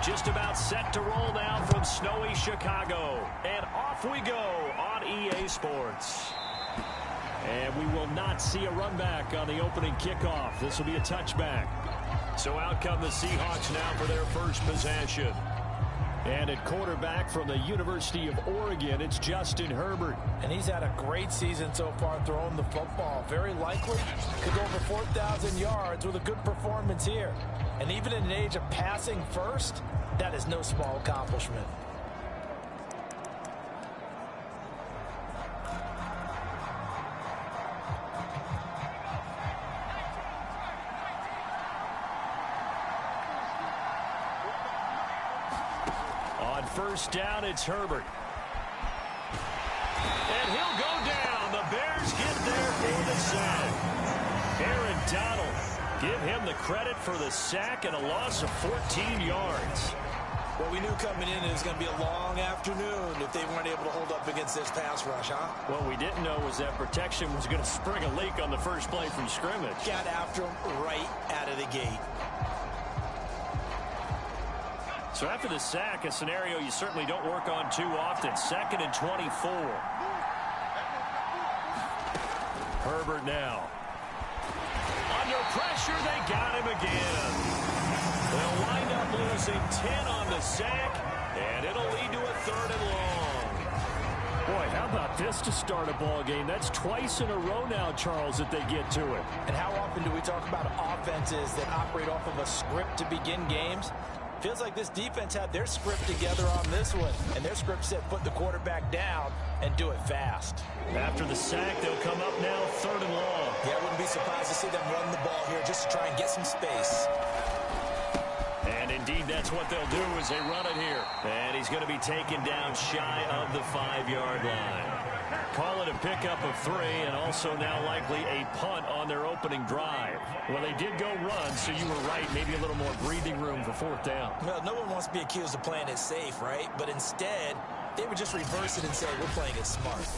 Just about set to roll now from snowy Chicago. And off we go on EA Sports. And we will not see a run back on the opening kickoff. This will be a touchback. So out come the Seahawks now for their first possession. And at quarterback from the University of Oregon, it's Justin Herbert. And he's had a great season so far throwing the football. Very likely could go over 4,000 yards with a good performance here. And even in an age of passing first, that is no small accomplishment. On first down, it's Herbert. And he'll go down. The Bears get there for the sack. Aaron Donald, give him the credit for the sack and a loss of 14 yards. Well, we knew coming in it was going to be a long afternoon if they weren't able to hold up against this pass rush, huh? What we didn't know was that protection was going to spring a leak on the first play from scrimmage. Got after him right out of the gate. So after the sack, a scenario you certainly don't work on too often. 2nd and 24. Herbert now. Under pressure, they got him again. They'll wind up losing 10 on the sack, and it'll lead to a 3rd and long. Boy, how about this to start a ball game? That's twice in a row now, Charles, that they get to it. And how often do we talk about offenses that operate off of a script to begin games? Feels like this defense had their script together on this one, and their script said put the quarterback down and do it fast. After the sack, they'll come up now 3rd and long. Yeah, I wouldn't be surprised to see them run the ball here just to try and get some space. And indeed, that's what they'll do as they run it here. And he's going to be taken down shy of the 5-yard line. Call it a pickup of 3, and also now likely a punt on their opening drive. Well, they did go run, so you were right. Maybe a little more breathing room for 4th down. Well, no one wants to be accused of playing it safe, right? But instead, they would just reverse it and say, we're playing it smart.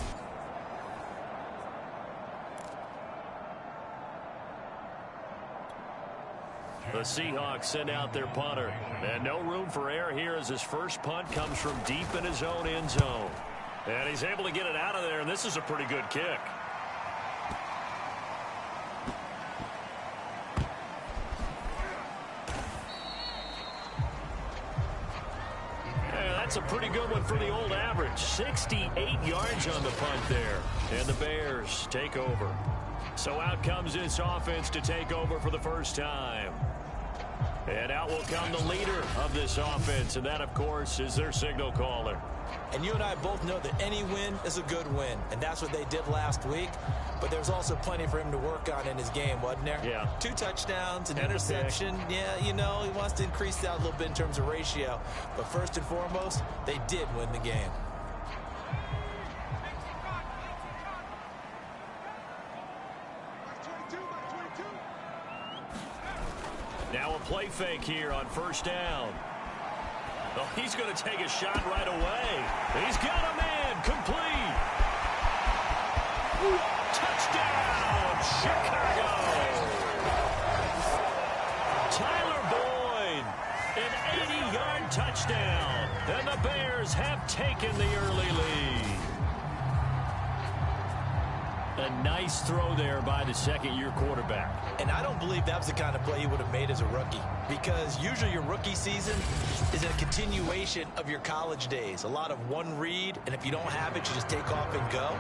The Seahawks send out their punter. And no room for error here as his first punt comes from deep in his own end zone. And he's able to get it out of there, and this is a pretty good kick. Yeah, that's a pretty good one for the old average. 68 yards on the punt there. And the Bears take over. So out comes this offense to take over for the first time. And out will come the leader of this offense, and that, of course, is their signal caller. And you and I both know that any win is a good win, and that's what they did last week. But there's also plenty for him to work on in his game, wasn't there? Yeah. 2 touchdowns, an interception. Yeah, you know, he wants to increase that a little bit in terms of ratio. But first and foremost, they did win the game. Now a play fake here on first down. Oh, he's going to take a shot right away. He's got a man complete. Touchdown, Chicago. Tyler Boyd, an 80-yard touchdown. And the Bears have taken the early lead. A nice throw there by the second-year quarterback. And I don't believe that was the kind of play he would have made as a rookie, because usually your rookie season is a continuation of your college days. A lot of one read, and if you don't have it, you just take off and go.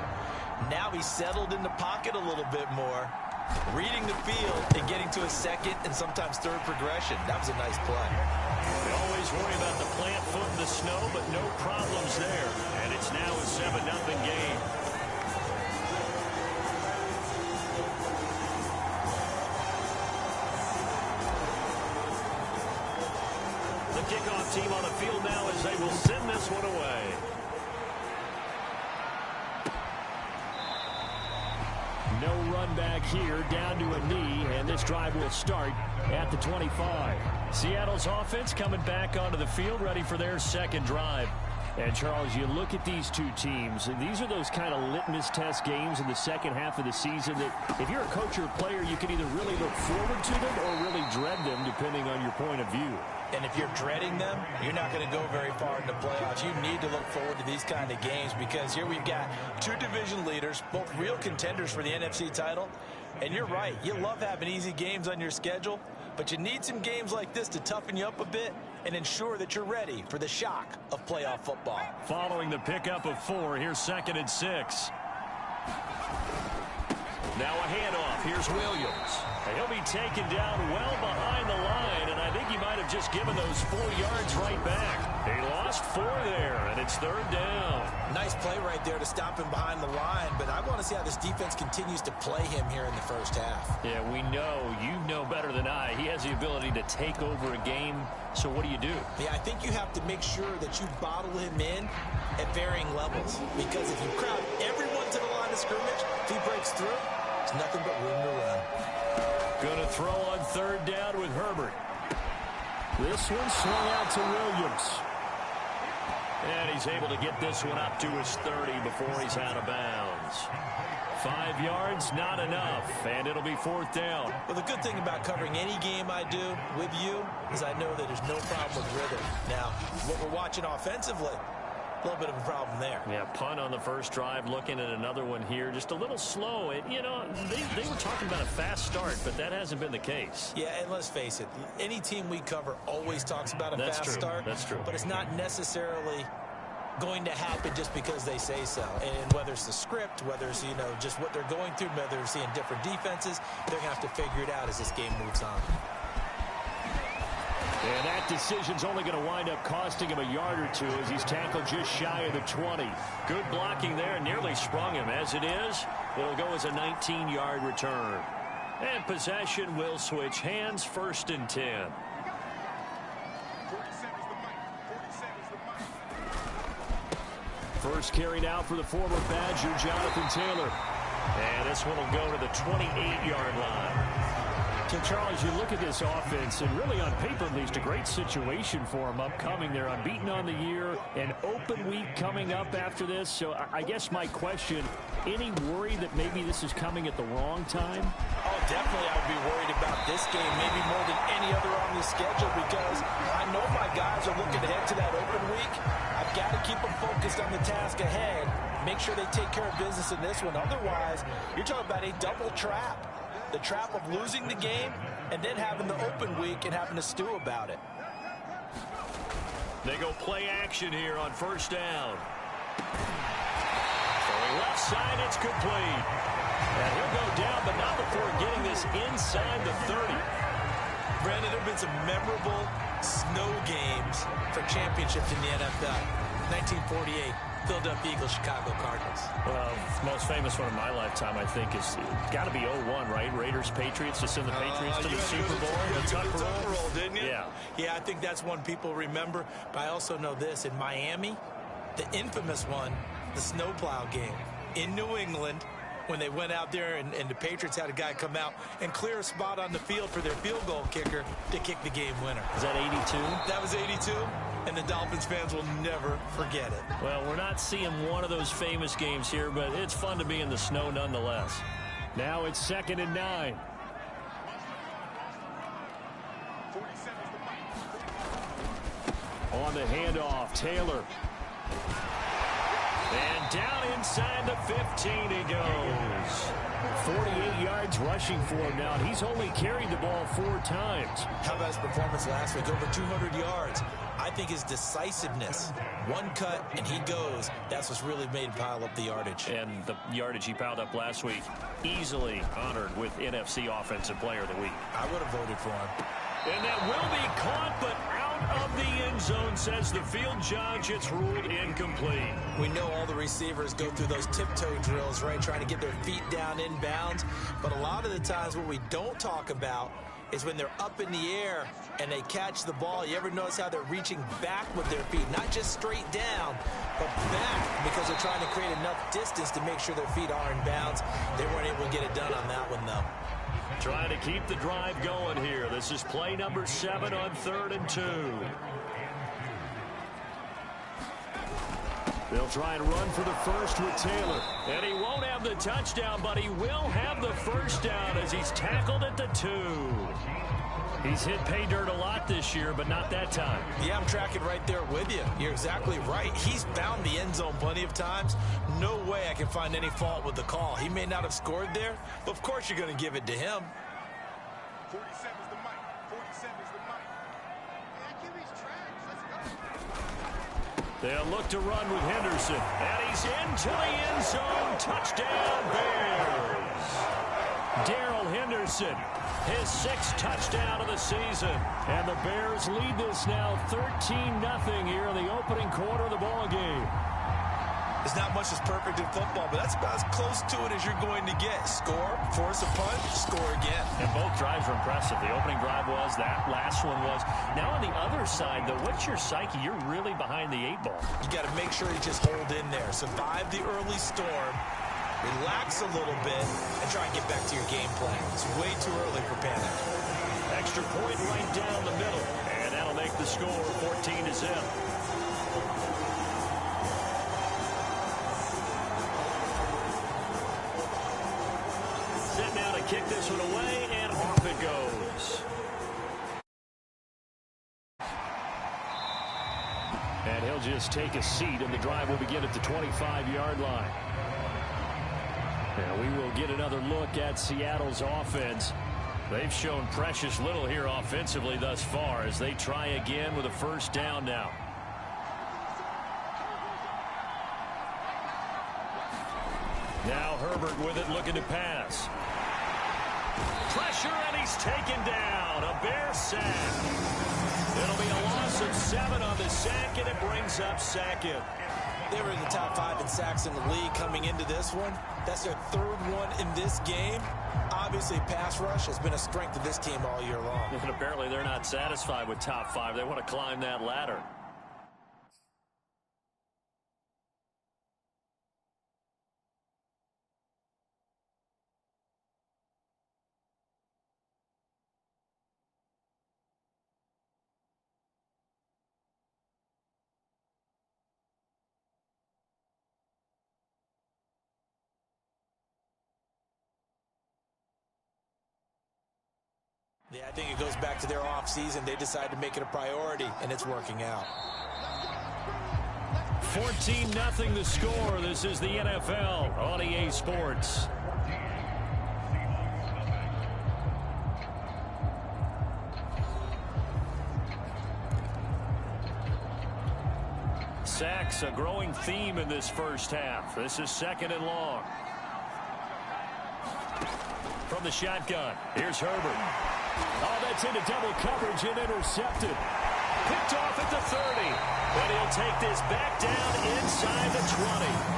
Now he's settled in the pocket a little bit more, reading the field and getting to a second and sometimes third progression. That was a nice play. They always worry about the plant foot in the snow, but no problems there. And it's now a 7-0 game. Kickoff team on the field now as they will send this one away. No run back here, down to a knee, and this drive will start at the 25. Seattle's offense coming back onto the field, ready for their second drive. And, Charles, you look at these two teams, and these are those kind of litmus test games in the second half of the season that if you're a coach or a player, you can either really look forward to them or really dread them, depending on your point of view. And if you're dreading them, you're not going to go very far in the playoffs. You need to look forward to these kind of games because here we've got two division leaders, both real contenders for the NFC title. And you're right, you love having easy games on your schedule, but you need some games like this to toughen you up a bit and ensure that you're ready for the shock of playoff football. Following the pickup of 4, here's 2nd and 6. Now a handoff. Here's Williams. And he'll be taken down well behind the line, and I think he might have just given those 4 yards right back. He lost 4 there, and it's 3rd down. Nice play right there to stop him behind the line, but I want to see how this defense continues to play him here in the first half. Yeah, we know, you know better than I, he has the ability to take over a game, so what do you do? Yeah, I think you have to make sure that you bottle him in at varying levels, because if you crowd everyone to the line of scrimmage, if he breaks through, there's nothing but room to run. Going to throw on 3rd down with Herbert. This one swung out to Williams. And he's able to get this one up to his 30 before he's out of bounds. 5 yards, not enough, and it'll be 4th down. Well, the good thing about covering any game I do with you is I know that there's no problem with rhythm. Now, what we're watching offensively, a little bit of a problem there. Yeah, punt on the first drive, looking at another one here, just a little slow. You know, they were talking about a fast start, but that hasn't been the case. Yeah, and let's face it, any team we cover always talks about a fast start. That's true. But it's not necessarily going to happen just because they say so. And whether it's the script, whether it's, you know, just what they're going through, whether they're seeing different defenses, they're going to have to figure it out as this game moves on. And that decision's only going to wind up costing him a yard or two as he's tackled just shy of the 20. Good blocking there, nearly sprung him. As it is, it'll go as a 19-yard return. And possession will switch hands, 1st and 10. First carry now for the former Badger, Jonathan Taylor. And this one will go to the 28-yard line. So, Charles, you look at this offense, and really on paper, at least, a great situation for them upcoming. They're unbeaten on the year, an open week coming up after this. So I guess my question, any worry that maybe this is coming at the wrong time? Oh, definitely I would be worried about this game, maybe more than any other on the schedule, because I know my guys are looking ahead to that open week. I've got to keep them focused on the task ahead, make sure they take care of business in this one. Otherwise, you're talking about a double trap. The trap of losing the game and then having the open week and having to stew about it. They go play action here on 1st down. Throwing left side, it's complete. And he'll go down, but not before getting this inside the 30. Brandon, there have been some memorable snow games for championships in the NFL. 1948. Philadelphia Eagles, Chicago Cardinals. Well, the most famous one of my lifetime, I think, is got to be 01, right? Raiders, Patriots, to send the Patriots to the Super Bowl. The Tucker roll, didn't you? Yeah. Yeah, I think that's one people remember. But I also know this. In Miami, the infamous one, the snowplow game in New England, when they went out there and the Patriots had a guy come out and clear a spot on the field for their field goal kicker to kick the game winner. Is that 82? That was 82. And the Dolphins fans will never forget it. Well, we're not seeing one of those famous games here, but it's fun to be in the snow nonetheless. Now it's 2nd and 9. On the handoff, Taylor. And down inside the 15 he goes. 48 yards rushing for him now, and he's only carried the ball 4 times. How about his performance last week? Over 200 yards. I think his decisiveness, one cut and he goes, that's what's really made him pile up the yardage. And the yardage he piled up last week, easily honored with NFC Offensive Player of the Week. I would have voted for him. And that will be caught, but out of the end zone, says the field judge. It's ruled incomplete. We know all the receivers go through those tiptoe drills, right, trying to get their feet down inbounds. But a lot of the times what we don't talk about is when they're up in the air and they catch the ball. You ever notice how they're reaching back with their feet, not just straight down, but back, because they're trying to create enough distance to make sure their feet are in bounds. They weren't able to get it done on that one, though. Trying to keep the drive going here. This is play number 7 on 3rd and 2. They'll try and run for the first with Taylor. And he won't have the touchdown, but he will have the first down as he's tackled at the 2. He's hit pay dirt a lot this year, but not that time. Yeah, I'm tracking right there with you. You're exactly right. He's found the end zone plenty of times. No way I can find any fault with the call. He may not have scored there, but of course you're going to give it to him. 47 is the mic. 47 is the mic. Man, QB's trash. Let's go. They'll look to run with Henderson. And he's into the end zone. Touchdown, Bears. Darrell Henderson, his 6th touchdown of the season. And the Bears lead this now 13-0 here in the opening quarter of the ball game. There's not much that's perfect in football, but that's about as close to it as you're going to get. Score, force a punt, score again. And both drives were impressive. The opening drive was, that last one was. Now on the other side, though, what's your psyche? You're really behind the 8 ball. You got to make sure you just hold in there. Survive the early storm, relax a little bit, and try and get back to your game plan. It's way too early for panic. Extra point right down the middle. And that'll make the score 14-0. Set now to kick this one away, and off it goes. And he'll just take a seat, and the drive will begin at the 25-yard line. And we will get another look at Seattle's offense. They've shown precious little here offensively thus far as they try again with a first down now. Now Herbert with it, looking to pass. Pressure, and he's taken down. A Bear sack. It'll be a loss of 7 on the sack, and it brings up 2nd. They were in the top 5 in sacks in the league coming into this one. That's their 3rd one in this game. Obviously, pass rush has been a strength of this team all year long. And apparently they're not satisfied with top 5. They want to climb that ladder. Yeah, I think it goes back to their offseason. They decided to make it a priority, and it's working out. 14-0 the score. This is the NFL on EA Sports. Sacks, a growing theme in this first half. This is 2nd and long. From the shotgun, here's Herbert. Oh, that's into double coverage and intercepted. Picked off at the 30. But he'll take this back down inside the 20.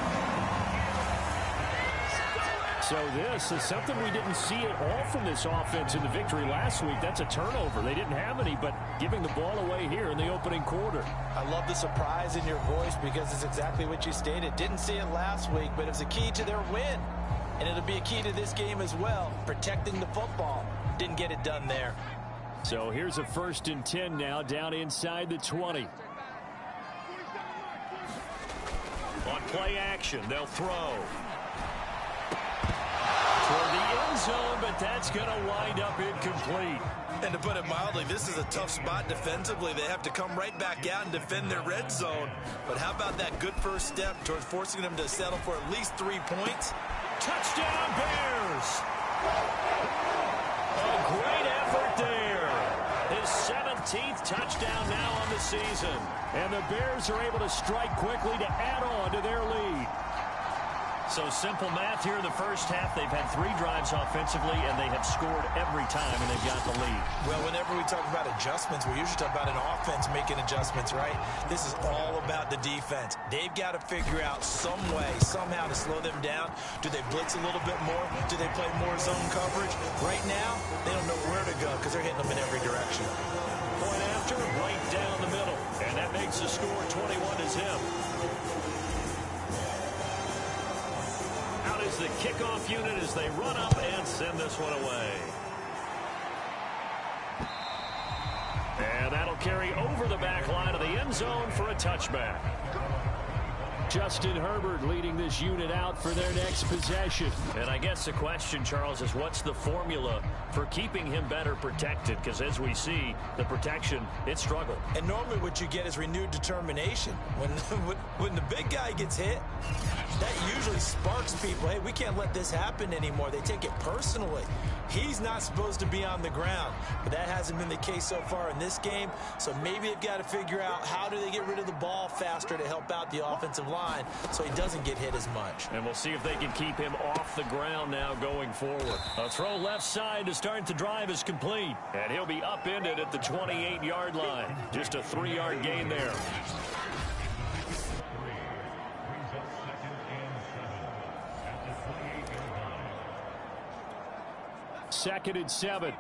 So this is something we didn't see at all from this offense in the victory last week. That's a turnover. They didn't have any, but giving the ball away here in the opening quarter. I love the surprise in your voice because it's exactly what you stated. Didn't see it last week, but it was a key to their win. And it'll be a key to this game as well, protecting the football. Didn't get it done there. So here's a 1st and 10 now, down inside the 20. On play action, they'll throw. Toward the end zone, but that's going to wind up incomplete. And to put it mildly, this is a tough spot defensively. They have to come right back out and defend their red zone. But how about that good first step towards forcing them to settle for at least 3 points? Touchdown, Bears! A great effort there. His 17th touchdown now on the season. And the Bears are able to strike quickly to add on to their lead. So simple math here in the first half. They've had 3 drives offensively, and they have scored every time, and they've got the lead. Well, whenever we talk about adjustments, we usually talk about an offense making adjustments, right? This is all about the defense. They've got to figure out some way, somehow to slow them down. Do they blitz a little bit more? Do they play more zone coverage? Right now, they don't know where to go because they're hitting them in every direction. Point after, right down the middle. And that makes the score 21-0. Out is the kickoff unit as they run up and send this one away. And that'll carry over the back line of the end zone for a touchback. Justin Herbert leading this unit out for their next possession. And I guess the question, Charles, is what's the formula for keeping him better protected? Because as we see, the protection, it struggled. And normally what you get is renewed determination. When the big guy gets hit, that usually sparks people. Hey, we can't let this happen anymore. They take it personally. He's not supposed to be on the ground, but that hasn't been the case so far in this game. So maybe they've got to figure out how do they get rid of the ball faster to help out the offensive line so he doesn't get hit as much. And we'll see if they can keep him off the ground now going forward. A throw left side to start the drive is complete. And he'll be upended at the 28-yard line. Just a 3-yard gain there. Second and 7.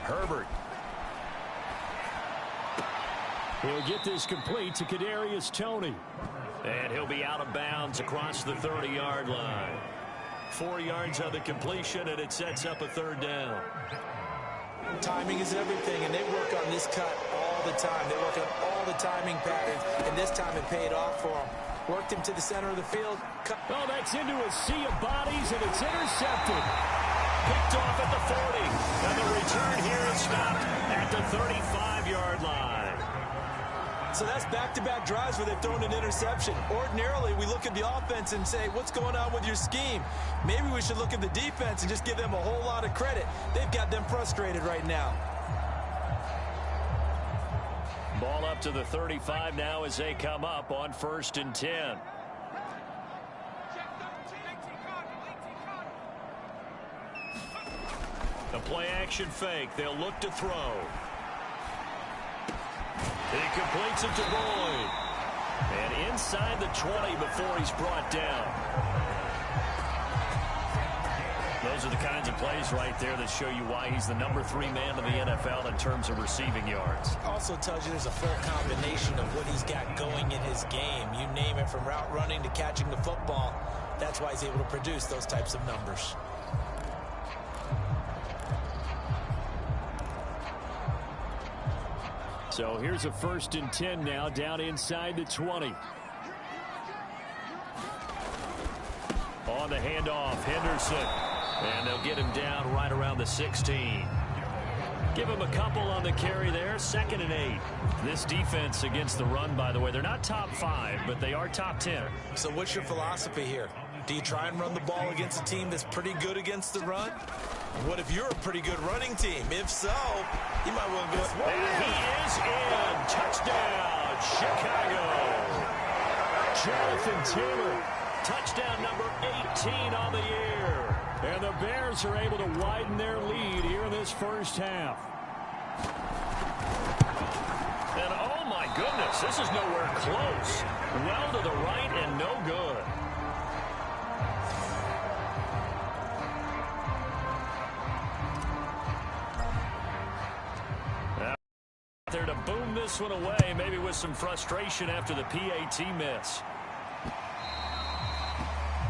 Herbert. He'll get this complete to Kadarius Toney. And he'll be out of bounds across the 30-yard line. 4 yards on the completion, and it sets up a 3rd down. Timing is everything, and they work on this cut all the time. They work on all the timing patterns, and this time it paid off for them. Worked him to the center of the field. Oh, that's into a sea of bodies, and it's intercepted. Picked off at the 40. And the return here is stopped at the 35-yard line. So that's back-to-back drives where they've thrown an interception. Ordinarily, we look at the offense and say, what's going on with your scheme? Maybe we should look at the defense and just give them a whole lot of credit. They've got them frustrated right now. Ball up to the 35 now as they come up on 1st and 10. The play-action fake. They'll look to throw. He completes it to Boyd. And inside the 20 before he's brought down. Those are the kinds of plays right there that show you why he's the number 3 man in the NFL in terms of receiving yards. Also tells you there's a full combination of what he's got going in his game. You name it, from route running to catching the football. That's why he's able to produce those types of numbers. So here's a 1st and 10 now, down inside the 20. On the handoff, Henderson. And they'll get him down right around the 16. Give him a couple on the carry there. 2nd and 8. This defense against the run, by the way, they're not top 5, but they are top 10. So what's your philosophy here? Do you try and run the ball against a team that's pretty good against the run? What if you're a pretty good running team? If so, you might want to go. And he is in. Touchdown, Chicago. Jonathan Taylor. Touchdown number 18 on the year. And the Bears are able to widen their lead here in this first half. And oh my goodness, this is nowhere close. Well to the right and no good. There to boom this one away, maybe with some frustration after the PAT miss.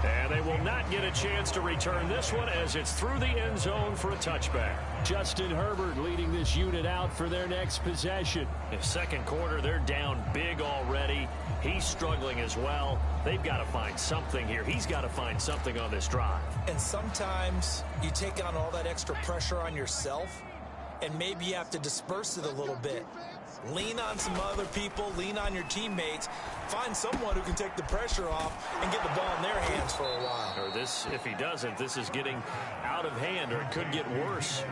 And they will not get a chance to return this one as it's through the end zone for a touchback. Justin Herbert leading this unit out for their next possession. In the 2nd quarter, they're down big already. He's struggling as well. They've got to find something here. He's got to find something on this drive. And sometimes you take on all that extra pressure on yourself, and maybe you have to disperse it a little bit. Lean on some other people, lean on your teammates, find someone who can take the pressure off and get the ball in their hands for a while. Or this, if he doesn't, this is getting out of hand, or it could get worse.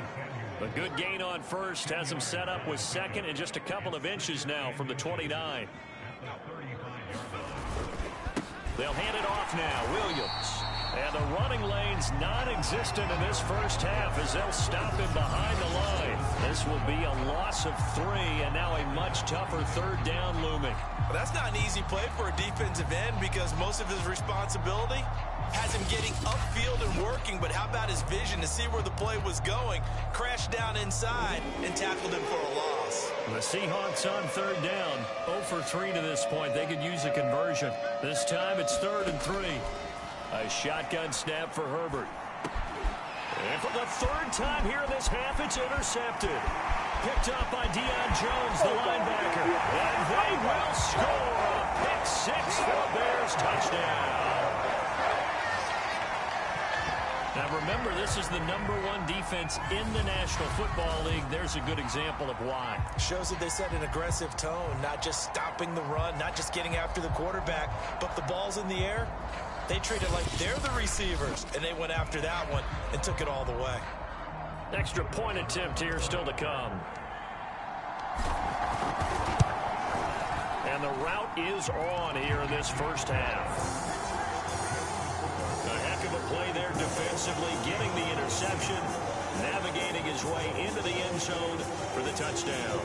A good gain on 1st, has him set up with 2nd and just a couple of inches now from the 29. They'll hand it off now, Williams. And the running lane's non-existent in this first half as they'll stop him behind the line. This will be a loss of 3, and now a much tougher 3rd down looming. Well, that's not an easy play for a defensive end because most of his responsibility has him getting upfield and working, but how about his vision to see where the play was going, crashed down inside, and tackled him for a loss. The Seahawks on 3rd down, 0 for 3 to this point. They could use a conversion. This time it's 3rd and 3. A shotgun snap for Herbert. And for the third time here in this half, it's intercepted. Picked up by Deion Jones, the linebacker. And they will score a pick six for a Bears touchdown. Now remember, this is the #1 defense in the National Football League. There's a good example of why. Shows that they set an aggressive tone, not just stopping the run, not just getting after the quarterback, but the ball's in the air. They treat it like they're the receivers, and they went after that one and took it all the way. Extra point attempt here still to come. And the route is on here in this first half. A heck of a play there defensively, getting the interception, navigating his way into the end zone for the touchdown.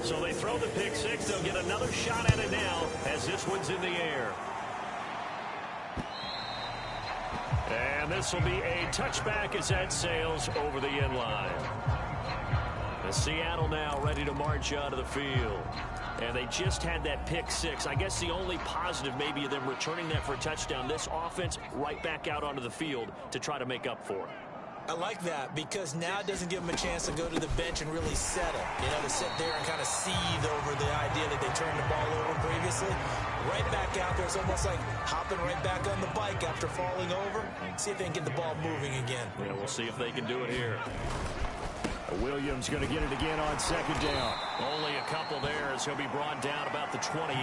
So they throw the pick six. They'll get another shot at it now as this one's in the air. And this will be a touchback as that sails over the end line. The Seattle now ready to march onto the field. And they just had that pick six. I guess the only positive maybe of them returning that for a touchdown. This offense right back out onto the field to try to make up for it. I like that because now it doesn't give them a chance to go to the bench and really settle. You know, to sit there and kind of seethe over the idea that they turned the ball over previously. Right back out there. It's almost like hopping right back on the bike after falling over. See if they can get the ball moving again. Yeah, we'll see if they can do it here. Williams going to get it again on second down. Only a couple there as he'll be brought down about the 28.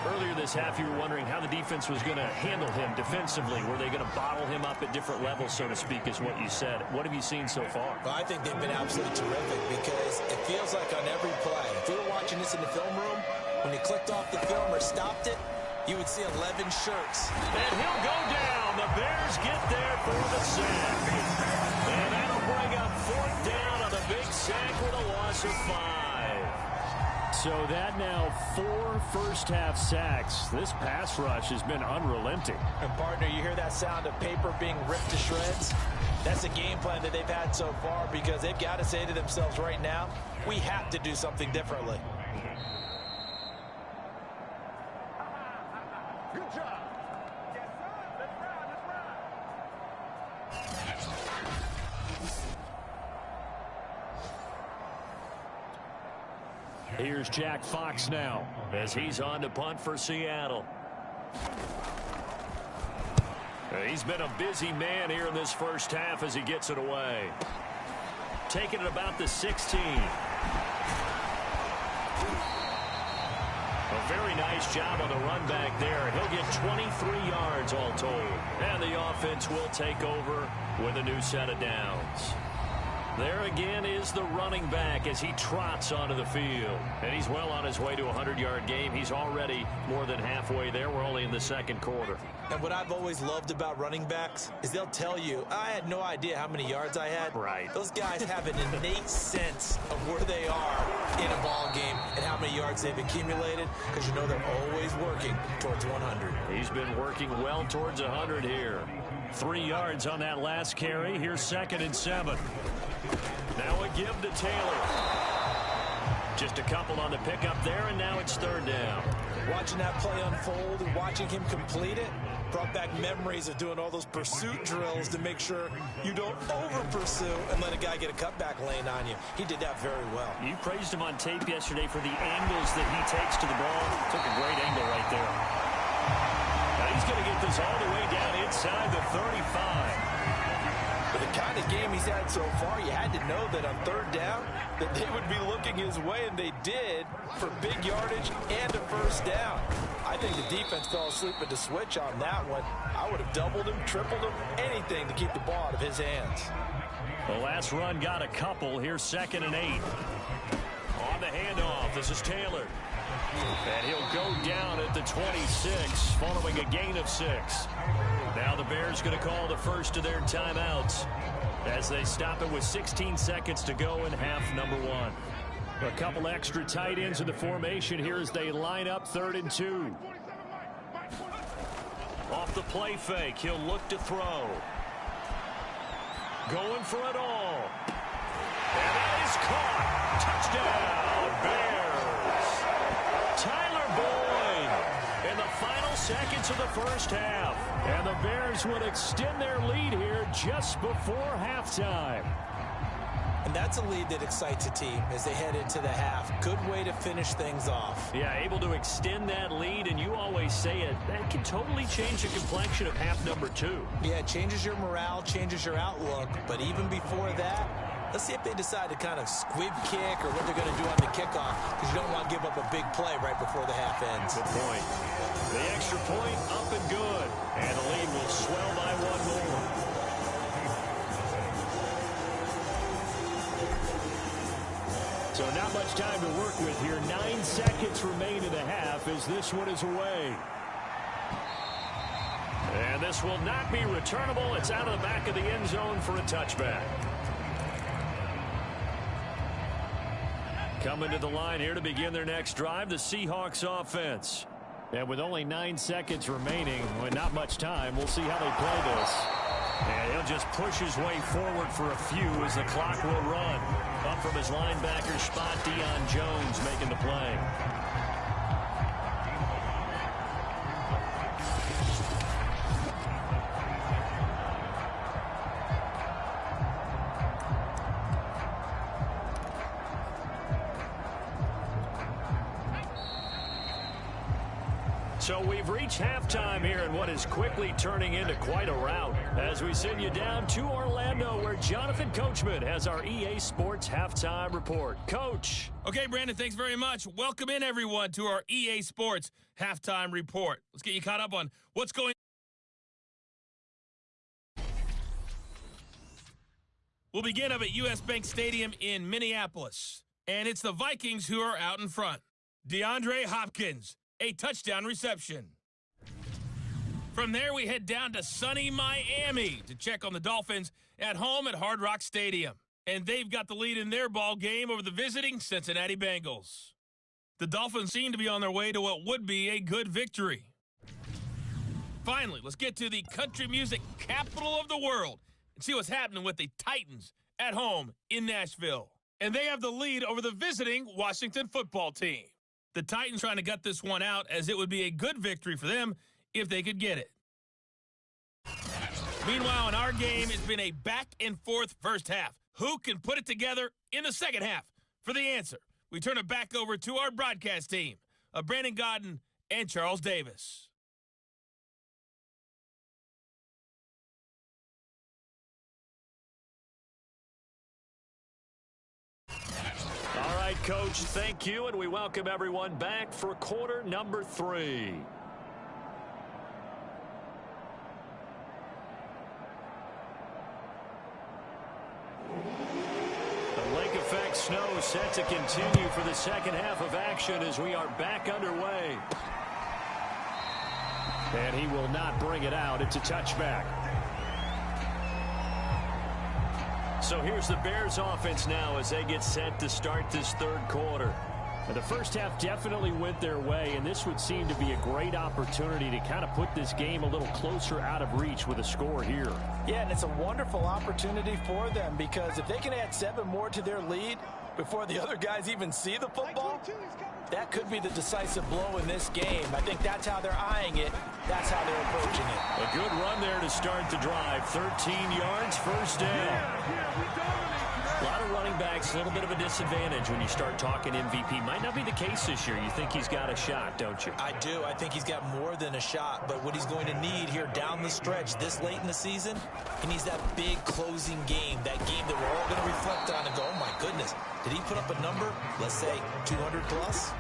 Earlier this half, you were wondering how the defense was going to handle him defensively. Were they going to bottle him up at different levels, so to speak, is what you said. What have you seen so far? Well, I think they've been absolutely terrific because it feels like on every play, if we were watching this in the film room, when you clicked off the film or stopped it, you would see 11 shirts. And he'll go down. The Bears get there for the sack. And that'll bring up fourth down on the big sack with a loss of 5. So that now 4 first-half sacks. This pass rush has been unrelenting. And, partner, you hear that sound of paper being ripped to shreds? That's a game plan that they've had so far because they've got to say to themselves right now, we have to do something differently. Good job. Yes, sir. Let's ride. Let's ride. Here's Jack Fox now as he's on to punt for Seattle. He's been a busy man here in this first half as he gets it away. Taking it about the 16. A very nice job on the run back there. He'll get 23 yards all told. And the offense will take over with a new set of downs. There again is the running back as he trots onto the field. And he's well on his way to a 100-yard game. He's already more than halfway there. We're only in the second quarter. And what I've always loved about running backs is they'll tell you, I had no idea how many yards I had. Right. Those guys have an innate sense of where they are in a ball game and how many yards they've accumulated because you know they're always working towards 100. He's been working well towards 100 here. 3 yards on that last carry. Here's 2nd and 7. Now a give to Taylor. Just a couple on the pickup there, and now it's 3rd down. Watching that play unfold and watching him complete it brought back memories of doing all those pursuit drills to make sure you don't over-pursue and let a guy get a cutback lane on you. He did that very well. You praised him on tape yesterday for the angles that he takes to the ball. Took a great angle right there. Now he's going to get this all the way down inside the 35. For the kind of game he's had so far, you had to know that on 3rd down that they would be looking his way, and they did, for big yardage and a 1st down. I think the defense fell asleep at the switch on that one. I would have doubled him, tripled him, anything to keep the ball out of his hands. The last run got a couple. Here's 2nd and 8. On the handoff, this is Taylor. And he'll go down at the 26 following a gain of 6. Now the Bears going to call the first of their timeouts as they stop it with 16 seconds to go in half number 1. A couple extra tight ends in the formation here as they line up 3rd and 2. Off the play fake, he'll look to throw. Going for it all. And that is caught. Touchdown, Bears. minutes of the first half. And the Bears would extend their lead here just before halftime. And that's a lead that excites a team as they head into the half. Good way to finish things off. Yeah, able to extend that lead, and you always say it, that can totally change the complexion of half number 2. Yeah, it changes your morale, changes your outlook. But even before that, let's see if they decide to kind of squib kick or what they're going to do on the kickoff, because you don't want to give up a big play right before the half ends. Good point. The extra point up and good, and the lead will swell by 1 more. So not much time to work with here. 9 seconds remain in the half as this one is away. And this will not be returnable. It's out of the back of the end zone for a touchback. Coming to the line here to begin their next drive, the Seahawks offense. And with only 9 seconds remaining, with not much time, we'll see how they play this. And he'll just push his way forward for a few as the clock will run. Up from his linebacker spot, Deion Jones making the play. So we've reached halftime here in what is quickly turning into quite a rout as we send you down to Orlando where Jonathan Coachman has our EA Sports Halftime Report. Coach. Okay, Brandon, thanks very much. Welcome in, everyone, to our EA Sports Halftime Report. Let's get you caught up on what's going on. We'll begin up at U.S. Bank Stadium in Minneapolis. And it's the Vikings who are out in front. DeAndre Hopkins, a touchdown reception. From there, we head down to sunny Miami to check on the Dolphins at home at Hard Rock Stadium. And they've got the lead in their ball game over the visiting Cincinnati Bengals. The Dolphins seem to be on their way to what would be a good victory. Finally, let's get to the country music capital of the world and see what's happening with the Titans at home in Nashville. And they have the lead over the visiting Washington football team. The Titans trying to gut this one out as it would be a good victory for them if they could get it. Meanwhile, in our game, it's been a back-and-forth first half. Who can put it together in the second half? For the answer, we turn it back over to our broadcast team of Brandon Godden and Charles Davis. All right, Coach, thank you, and we welcome everyone back for quarter number 3. The lake effect snow set to continue for the second half of action as we are back underway. And he will not bring it out. It's a touchback. So here's the Bears offense now as they get set to start this third quarter. And the first half definitely went their way, and this would seem to be a great opportunity to kind of put this game a little closer out of reach with a score here. Yeah, and it's a wonderful opportunity for them because if they can add 7 more to their lead before the other guys even see the football, that could be the decisive blow in this game. I think that's how they're eyeing it. That's how they're approaching it. A good run there to start the drive. 13 yards, first down. A lot of running backs, a little bit of a disadvantage when you start talking MVP. Might not be the case this year. You think he's got a shot, don't you? I do. I think he's got more than a shot. But what he's going to need here down the stretch this late in the season, he needs that big closing game, that game that we're all going to reflect on and go, oh, my goodness, did he put up a number, let's say, 200 plus?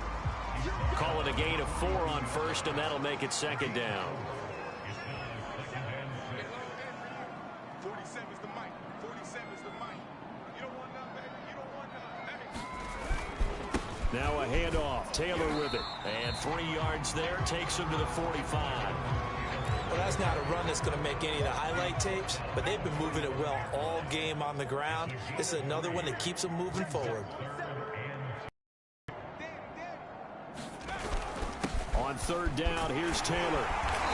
Call it a gain of 4 on first, and that'll make it second down. 47 is the mic. 47 is the mic. You don't want none, baby. You don't want none. Hey. Now a handoff. Taylor with it. And 3 yards there takes him to the 45. Well, that's not a run that's going to make any of the highlight tapes, but they've been moving it well all game on the ground. This is another one that keeps them moving forward. On third down, here's Taylor.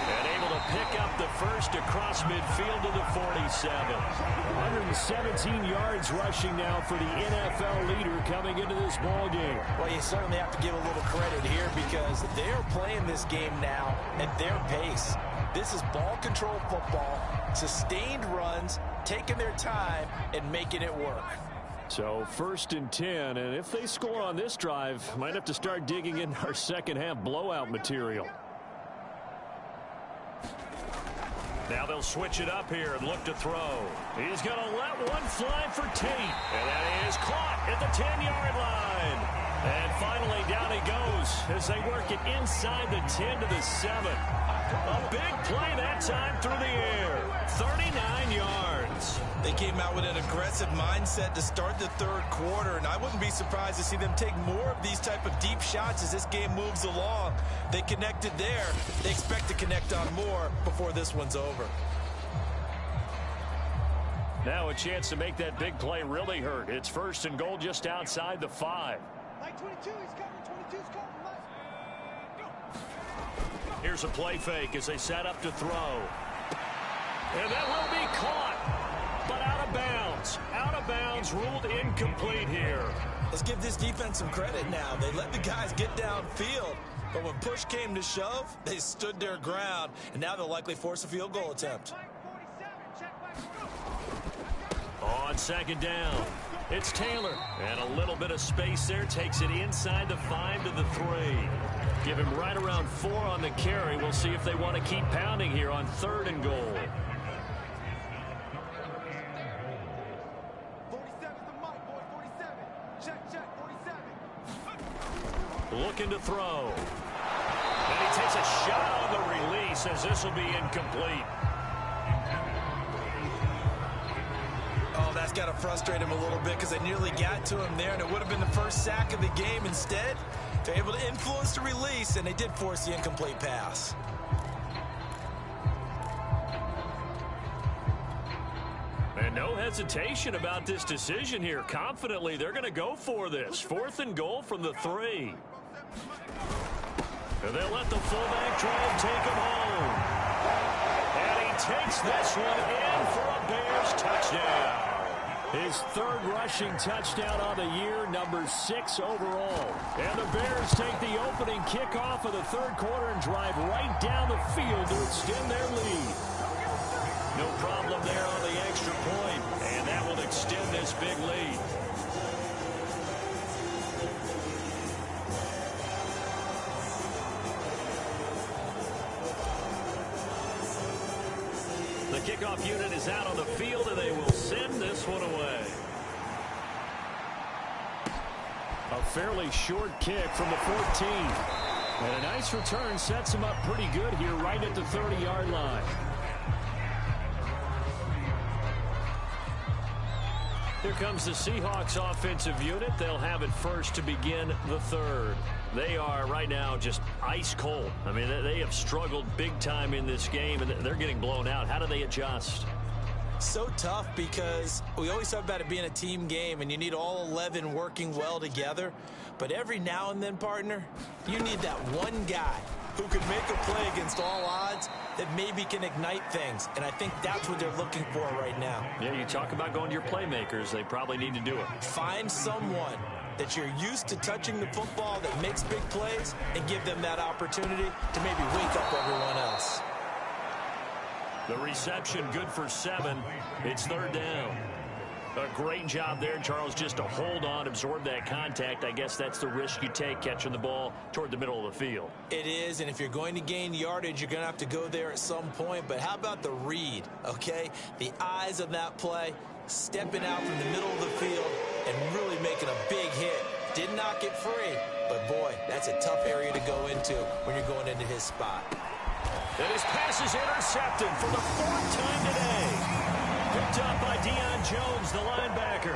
And able to pick up the first across midfield to the 47. 117 yards rushing now for the NFL leader coming into this this ball game. Well, you certainly have to give a little credit here because they're playing this game now at their pace. This is ball control football, sustained runs, taking their time, and making it work. So 1st and 10, and if they score on this drive, might have to start digging in our second half blowout material. Now they'll switch it up here and look to throw. He's going to let one fly for Tate. And that is caught at the 10-yard line. And finally down he goes as they work it inside the 10 to the 7. A big play that time through the air. 39 yards. They came out with an aggressive mindset to start the third quarter, and I wouldn't be surprised to see them take more of these type of deep shots as this game moves along. They connected there. They expect to connect on more before this one's over. Now a chance to make that big play really hurt. It's 1st and goal just outside the 5. Like 22, he's covering. 22's covering. Here's a play fake as they set up to throw. And that will be caught, but out of bounds. Out of bounds, ruled incomplete here. Let's give this defense some credit now. They let the guys get downfield, but when push came to shove, they stood their ground, and now they'll likely force a field goal attempt. On 2nd down, it's Taylor. And a little bit of space there takes it inside the 5 to the 3. Give him right around 4 on the carry. We'll see if they want to keep pounding here on 3rd and goal. 47's the mic, boy. 47. Check, 47. Looking to throw. And he takes a shot on the release as this will be incomplete. Oh, that's got to frustrate him a little bit because they nearly got to him there, and it would have been the first sack of the game. Instead, they're able to influence the release, and they did force the incomplete pass. And no hesitation about this decision here. Confidently, they're going to go for this. 4th and goal from the 3. And they'll let the fullback drive take him home. And he takes this one in for a Bears touchdown. His 3rd rushing touchdown on the year, number 6 overall. And the Bears take the opening kickoff of the 3rd quarter and drive right down the field to extend their lead. No problem there on the extra point, and that will extend this big lead. The kickoff unit is out on the field, and they will send this one away. A fairly short kick from the 14. And a nice return sets him up pretty good here right at the 30-yard line. Here comes the Seahawks offensive unit. They'll have it first to begin the 3rd. They are right now just ice cold. I mean, they have struggled big time in this game, and they're getting blown out. How do they adjust? So tough because we always talk about it being a team game, and you need all 11 working well together. But every now and then, partner, you need that one guy who can make a play against all odds that maybe can ignite things. And I think that's what they're looking for right now. Yeah, you talk about going to your playmakers. They probably need to do it. Find someone that you're used to touching the football that makes big plays and give them that opportunity to maybe wake up everyone else. The reception good for 7. It's 3rd down. A great job there, Charles, just to hold on, absorb that contact. I guess that's the risk you take catching the ball toward the middle of the field. It is, and if you're going to gain yardage, you're going to have to go there at some point. But how about the read, okay? The eyes of that play, stepping out from the middle of the field and really making a big hit. Didn't knock it free, but boy, that's a tough area to go into when you're going into his spot. And his pass is intercepted for the 4th time today. Picked up by Deion Jones, the linebacker.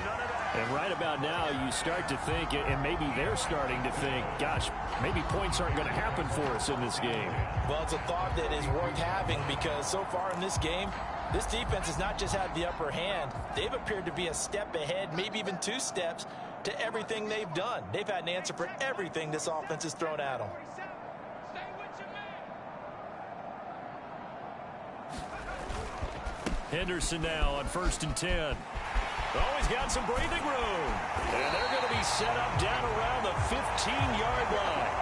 And right about now, you start to think, and maybe they're starting to think, gosh, maybe points aren't going to happen for us in this game. Well, it's a thought that is worth having because so far in this game, this defense has not just had the upper hand. They've appeared to be a step ahead, maybe even 2 steps, to everything they've done. They've had an answer for everything this offense has thrown at them. Henderson now on 1st and 10. Oh, he's got some breathing room. And they're going to be set up down around the 15-yard line.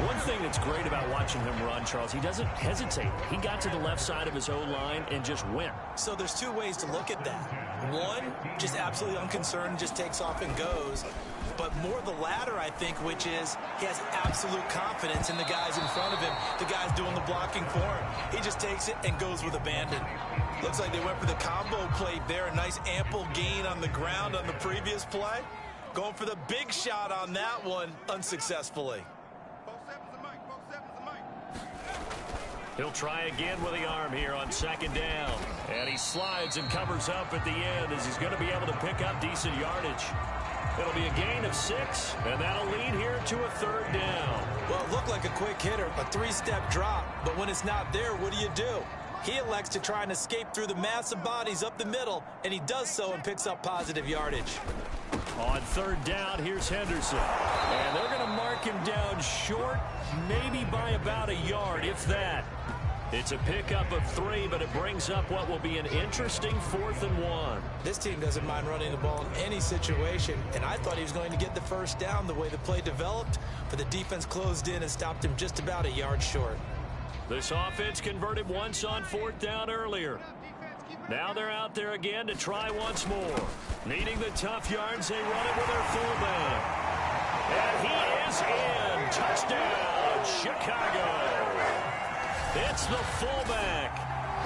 One thing that's great about watching him run, Charles, he doesn't hesitate. He got to the left side of his own line and just went. So there's two ways to look at that. One, just absolutely unconcerned, just takes off and goes. But more the latter, I think, which is he has absolute confidence in the guys in front of him, the guys doing the blocking for him. He just takes it and goes with abandon. Looks like they went for the combo play there. A nice ample gain on the ground on the previous play. Going for the big shot on that one unsuccessfully. He'll try again with the arm here on second down. And he slides and covers up at the end as he's going to be able to pick up decent yardage. It'll be a gain of 6, and that'll lead here to a third down. Well, it looked like a quick hitter, a three-step drop. But when it's not there, what do? He elects to try and escape through the massive bodies up the middle, and he does so and picks up positive yardage. On third down, here's Henderson. And they're going to mark him down short, maybe by about a yard, if that. It's a pickup of 3, but it brings up what will be an interesting 4th and 1. This team doesn't mind running the ball in any situation, and I thought he was going to get the first down the way the play developed, but the defense closed in and stopped him just about a yard short. This offense converted once on 4th down earlier. Now they're out there again to try once more. Needing the tough yards, they run it with their fullback. And he is in. Touchdown, Chicago. It's the fullback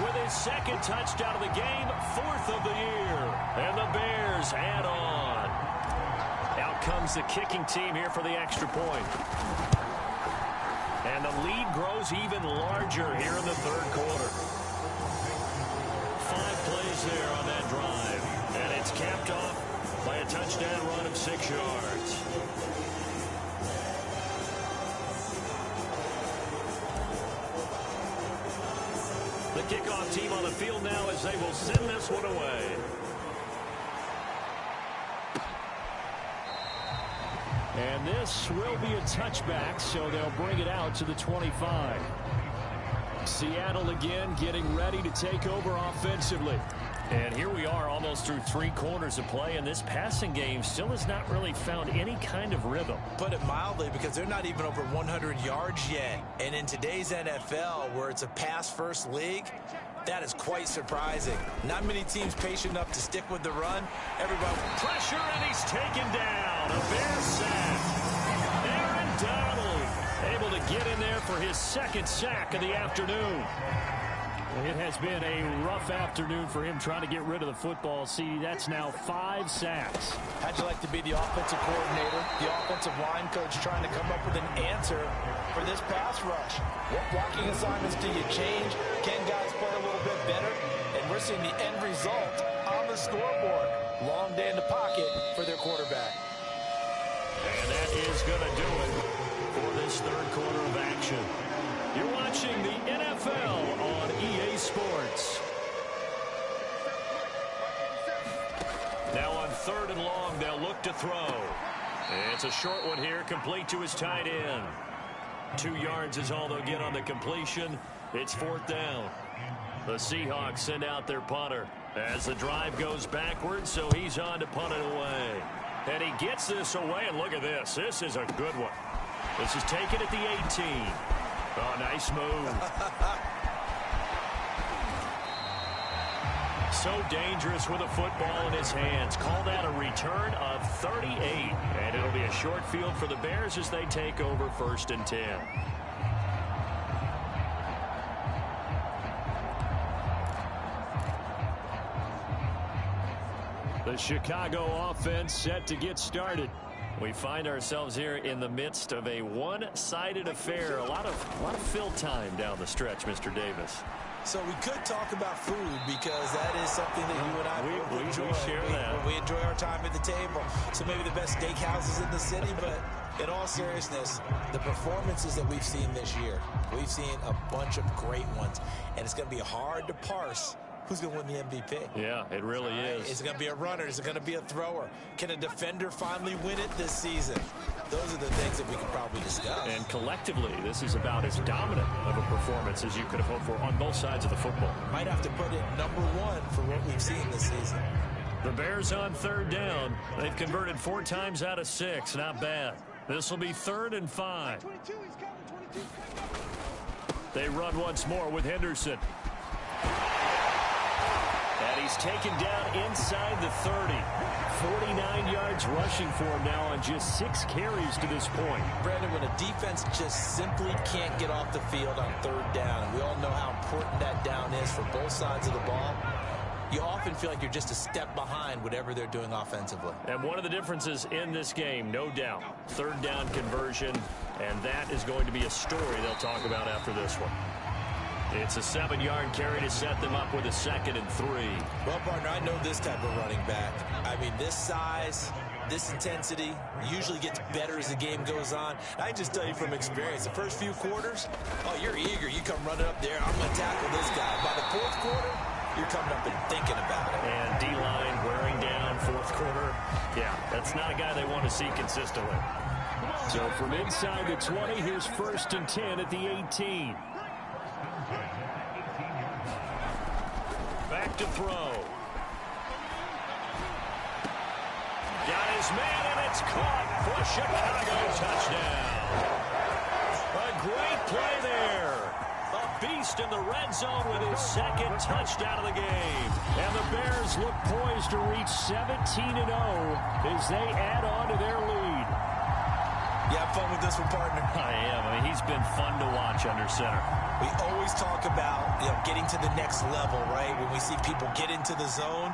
with his second touchdown of the game, 4th of the year. And the Bears add on. Out comes the kicking team here for the extra point. And the lead grows even larger here in the third quarter. 5 plays there on that drive. And it's capped off by a touchdown run of 6 yards. The kickoff team on the field now as they will send this one away. And this will be a touchback, so they'll bring it out to the 25. Seattle again getting ready to take over offensively. And here we are almost through 3 quarters of play, and this passing game still has not really found any kind of rhythm. Put it mildly, because they're not even over 100 yards yet. And in today's NFL, where it's a pass-first league, that is quite surprising. Not many teams patient enough to stick with the run. Everybody pressure, and he's taken down. A Bears sack. Aaron Donald able to get in there for his second sack of the afternoon. It has been a rough afternoon for him trying to get rid of the football. See, that's now 5 sacks. How'd you like to be the offensive coordinator, the offensive line coach trying to come up with an answer for this pass rush? What blocking assignments do you change? Can guys play a little bit better? And we're seeing the end result on the scoreboard. Long day in the pocket for their quarterback. And that is going to do it for this third quarter of action. You're watching the NFL on EA Sports. Now on 3rd and long, they'll look to throw. It's a short one here, complete to his tight end. 2 yards is all they'll get on the completion. It's 4th down. The Seahawks send out their punter as the drive goes backwards, so he's on to punt it away. And he gets this away, and look at this. This is a good one. This is taken at the 18. Oh, nice move. So dangerous with a football in his hands. Called out a return of 38. And it'll be a short field for the Bears as they take over 1st and 10. The Chicago offense set to get started. We find ourselves here in the midst of a one-sided affair. A lot of fill time down the stretch, Mr. Davis. So we could talk about food, because that is something that you and I enjoy. We share that. We enjoy our time at the table. So maybe the best steakhouses in the city, but in all seriousness, the performances that we've seen this year, we've seen a bunch of great ones, and it's going to be hard to parse who's going to win the MVP? Yeah, it really is. Is it going to be a runner? Is it going to be a thrower? Can a defender finally win it this season? Those are the things that we can probably discuss. And collectively, this is about as dominant of a performance as you could have hoped for on both sides of the football. Might have to put it #1 for what we've seen this season. The Bears on 3rd down. They've converted 4 times out of 6. Not bad. This will be 3rd and 5. They run once more with Henderson. And he's taken down inside the 30. 49 yards rushing for him now on just 6 carries to this point. Brandon, when a defense just simply can't get off the field on 3rd down, and we all know how important that down is for both sides of the ball, you often feel like you're just a step behind whatever they're doing offensively. And one of the differences in this game, no doubt, 3rd down conversion, and that is going to be a story they'll talk about after this one. It's a 7-yard carry to set them up with a 2nd and 3. Well, partner, I know this type of running back. I mean, this size, this intensity usually gets better as the game goes on. I just tell you from experience, the first few quarters, oh, you're eager. You come running up there, I'm going to tackle this guy. By the 4th quarter, you're coming up and thinking about it. And D-line wearing down 4th quarter. Yeah, that's not a guy they want to see consistently. So from inside the 20, here's 1st and 10 at the 18. Back to throw. Got his man, and it's caught for a Chicago touchdown. A great play there. A beast in the red zone with his 2nd touchdown of the game. And the Bears look poised to reach 17-0 as they add on to their lead. You have fun with this one, partner? I am. I mean, he's been fun to watch under center. We always talk about, getting to the next level, right? When we see people get into the zone,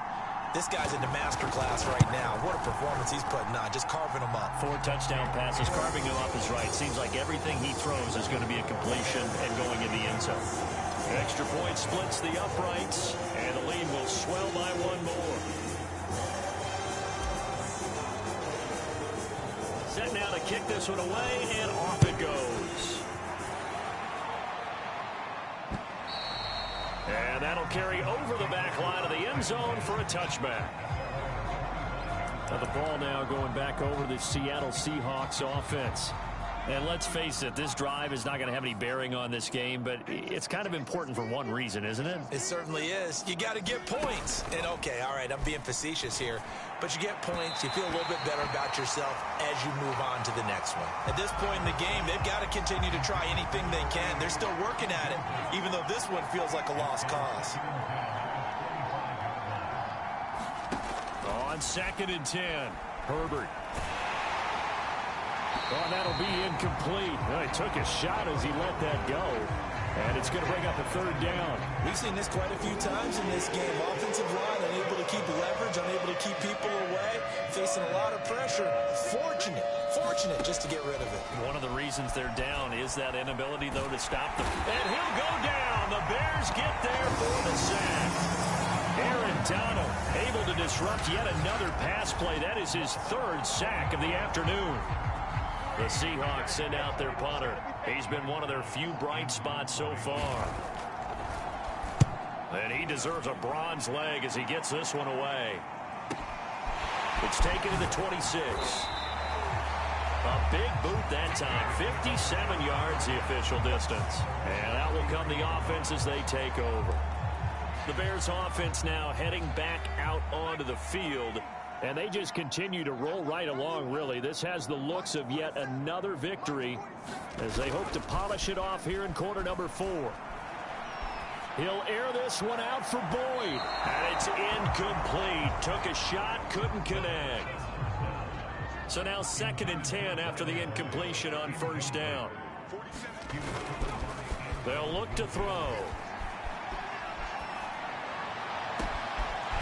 this guy's in the master class right now. What a performance he's putting on, just carving them up. 4 touchdown passes, carving them up is right. Seems like everything he throws is going to be a completion and going in the end zone. Extra point splits the uprights, and the lead will swell by 1 more. Set now to kick this one away, and off it goes. And that'll carry over the back line of the end zone for a touchback. Now the ball now going back over the Seattle Seahawks offense. And let's face it, this drive is not going to have any bearing on this game, but it's kind of important for one reason, isn't it? It certainly is. You got to get points. And, okay, all right, I'm being facetious here. But you get points, you feel a little bit better about yourself as you move on to the next one. At this point in the game, they've got to continue to try anything they can. They're still working at it, even though this one feels like a lost cause. On 2nd and 10, Herbert. Oh, that'll be incomplete. Well, he took a shot as he let that go. And it's going to bring up a 3rd down. We've seen this quite a few times in this game. Offensive line unable to keep leverage, unable to keep people away, facing a lot of pressure. Fortunate just to get rid of it. One of the reasons they're down is that inability, though, to stop them. And he'll go down. The Bears get there for the sack. Aaron Donald able to disrupt yet another pass play. That is his 3rd sack of the afternoon. The Seahawks send out their punter. He's been one of their few bright spots so far. And he deserves a bronze leg as he gets this one away. It's taken to the 26. A big boot that time. 57 yards the official distance. And out will come the offense as they take over. The Bears offense now heading back out onto the field. And they just continue to roll right along, really. This has the looks of yet another victory as they hope to polish it off here in quarter number 4. He'll air this one out for Boyd. And it's incomplete. Took a shot, couldn't connect. So now 2nd and 10 after the incompletion on 1st down. They'll look to throw.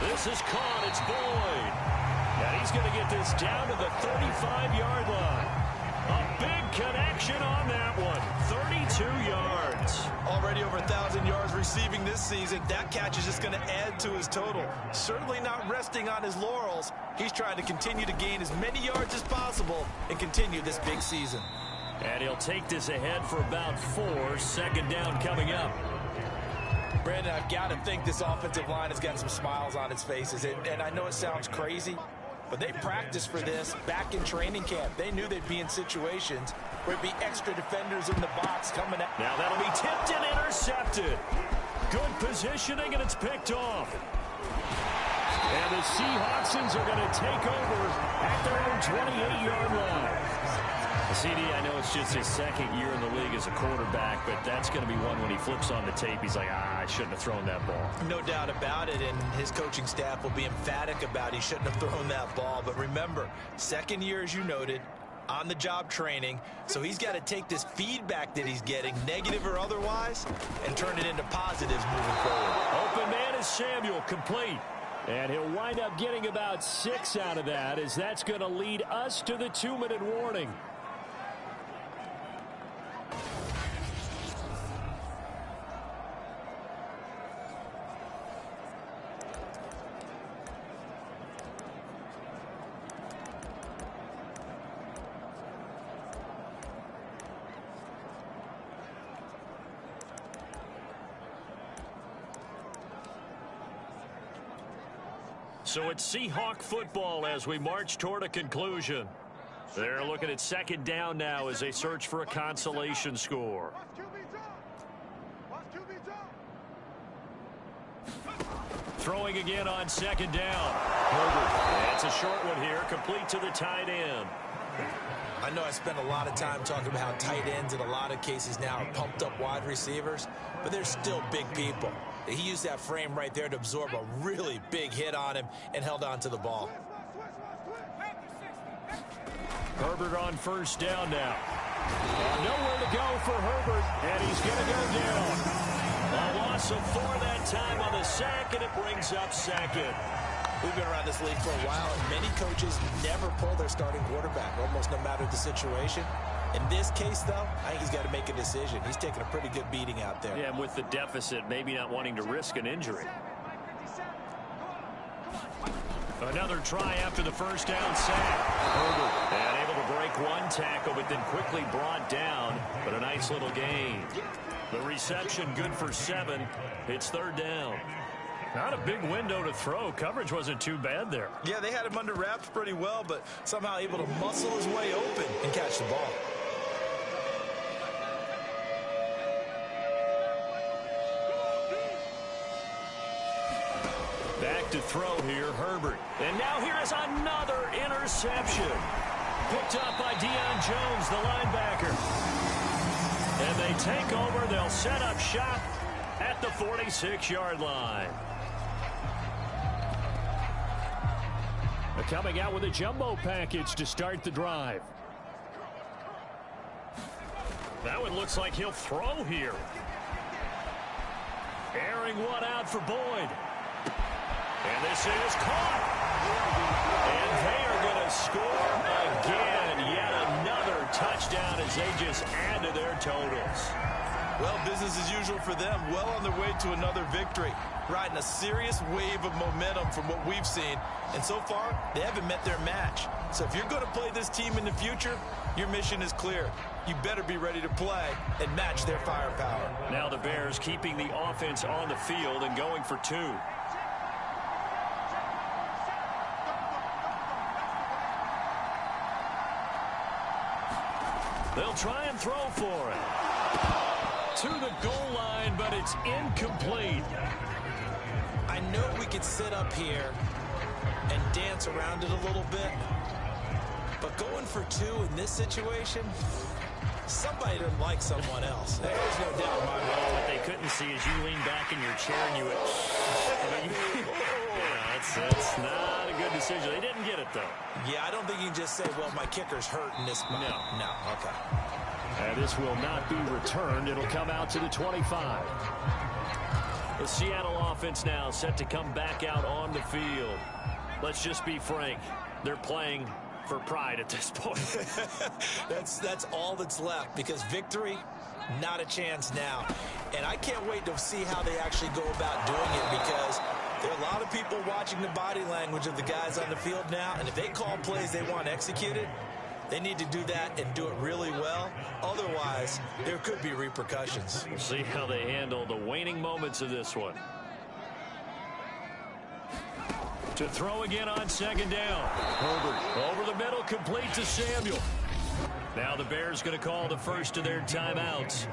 This is caught. It's Boyd. And he's going to get this down to the 35-yard line. A big connection on that one. 32 yards. Already over 1,000 yards receiving this season. That catch is just going to add to his total. Certainly not resting on his laurels. He's trying to continue to gain as many yards as possible and continue this big season. And he'll take this ahead for about 4. 2nd down coming up. Brandon, I've got to think this offensive line has got some smiles on its faces. And I know it sounds crazy, but they practiced for this back in training camp. They knew they'd be in situations where there'd be extra defenders in the box coming out. Now that'll be tipped and intercepted. Good positioning, and it's picked off. And the Seahawksons are going to take over at their own 28-yard line. CD, I know it's just his second year in the league as a quarterback, but that's going to be one when he flips on the tape. He's like, I shouldn't have thrown that ball. No doubt about it, and his coaching staff will be emphatic about he shouldn't have thrown that ball. But remember, second year, as you noted, on-the-job training, so he's got to take this feedback that he's getting, negative or otherwise, and turn it into positives moving forward. Open man is Samuel, complete. And he'll wind up getting about 6 out of that, as that's going to lead us to the 2-minute warning. So it's Seahawk football as we march toward a conclusion. They're looking at second down now as they search for a consolation score. Throwing again on second down. That's a short one here, complete to the tight end. I know I spent a lot of time talking about how tight ends in a lot of cases now are pumped up wide receivers, but they're still big people. He used that frame right there to absorb a really big hit on him and held on to the ball. Herbert on first down now. Nowhere to go for Herbert, and he's going to go down. A loss of 4 that time on the sack, and it brings up second. We've been around this league for a while, and many coaches never pull their starting quarterback, almost no matter the situation. In this case, though, I think he's got to make a decision. He's taking a pretty good beating out there. Yeah, and with the deficit, maybe not wanting to risk an injury. Another try after the first down sack. Herbert, and able to break one tackle, but then quickly brought down. But a nice little gain. The reception good for 7. It's third down. Not a big window to throw. Coverage wasn't too bad there. Yeah, they had him under wraps pretty well, but somehow able to muscle his way open and catch the ball. Back to throw here, Herbert. And now here is another interception. Picked up by Deion Jones, the linebacker. And they take over. They'll set up shop at the 46-yard line. Coming out with a jumbo package to start the drive. That one looks like he'll throw here. Airing one out for Boyd. And this is caught. And they are going to score again. Yet another touchdown as they just add to their totals. Well, business as usual for them. Well on their way to another victory. Riding a serious wave of momentum from what we've seen. And so far, they haven't met their match. So if you're going to play this team in the future, your mission is clear. You better be ready to play and match their firepower. Now the Bears keeping the offense on the field and going for 2. They'll try and throw for it. To the goal line, but it's incomplete. I know we could sit up here and dance around it a little bit, but going for 2 in this situation, somebody doesn't like someone else. There's no doubt in my mind. What they couldn't see is you lean back in your chair and you went, yeah, that's not a good decision. They didn't get it, though. Yeah, I don't think you can just say, well, my kicker's hurt in this spot. No, okay. And this will not be returned. It'll come out to the 25. The Seattle offense now set to come back out on the field. Let's just be frank. They're playing for pride at this point. That's all that's left, because victory, not a chance now. And I can't wait to see how they actually go about doing it, because there are a lot of people watching the body language of the guys on the field now, and if they call plays they want executed, They need to do that and do it really well. Otherwise, there could be repercussions. We'll see how they handle the waning moments of this one. To throw again on second down. Herbert over the middle, complete to Samuel. Now the Bears going to call the first of their timeouts.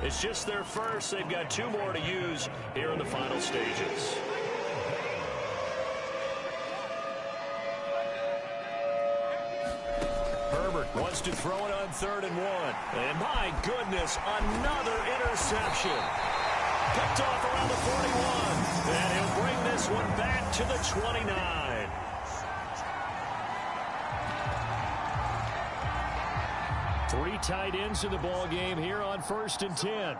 It's just their first. They've got 2 more to use here in the final stages. Herbert wants to throw it on 3rd and 1. And my goodness, another interception. Picked off around the 41. And he'll bring this one back to the 29. Three tight ends in the ball game here on 1st and 10.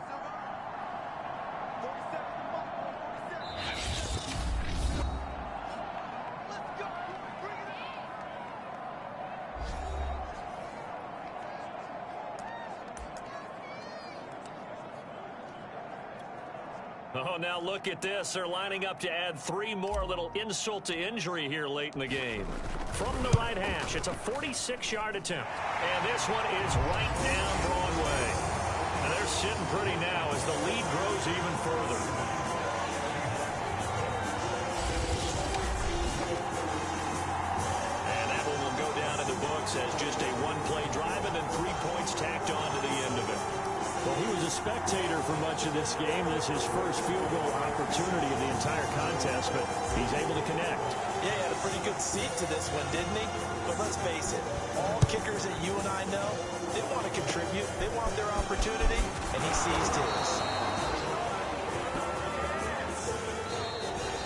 Oh, now look at this. They're lining up to add 3 more, little insult to injury here late in the game. From the right hash, it's a 46-yard attempt. And this one is right down Broadway. And they're sitting pretty now as the lead grows even further. And that one will go down in the books as just a 1-play drive and then 3 points tacked on to the end of it. Well, he was a spectator for much of this game. This is his first field goal opportunity of the entire contest, but he's able to connect. Yeah, he had a pretty good seat to this one, didn't he? But let's face it, all kickers that you and I know, they want to contribute. They want their opportunity, and he seized his.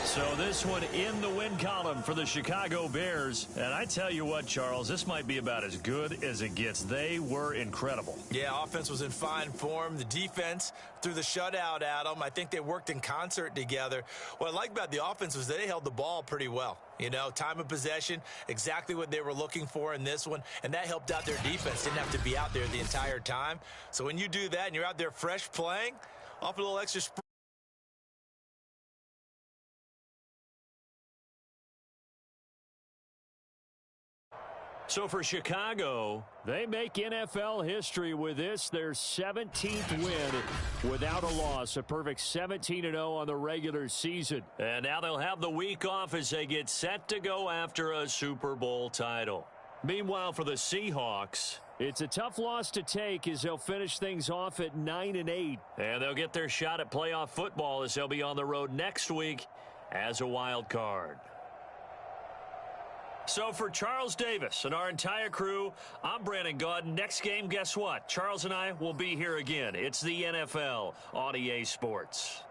So this one in the win column for the Chicago Bears. And I tell you what, Charles, this might be about as good as it gets. They were incredible. Yeah, offense was in fine form. The defense threw the shutout at them. I think they worked in concert together. What I like about the offense was they held the ball pretty well. You know, time of possession, exactly what they were looking for in this one. And that helped out their defense. Didn't have to be out there the entire time. So when you do that and you're out there fresh playing, off a little extra sprint. So for Chicago, they make NFL history with this, their 17th win without a loss, a perfect 17-0 on the regular season. And now they'll have the week off as they get set to go after a Super Bowl title. Meanwhile, for the Seahawks, it's a tough loss to take as they'll finish things off at 9-8. And they'll get their shot at playoff football as they'll be on the road next week as a wild card. So for Charles Davis and our entire crew, I'm Brandon Gaudin. Next game, guess what? Charles and I will be here again. It's the NFL on EA Sports.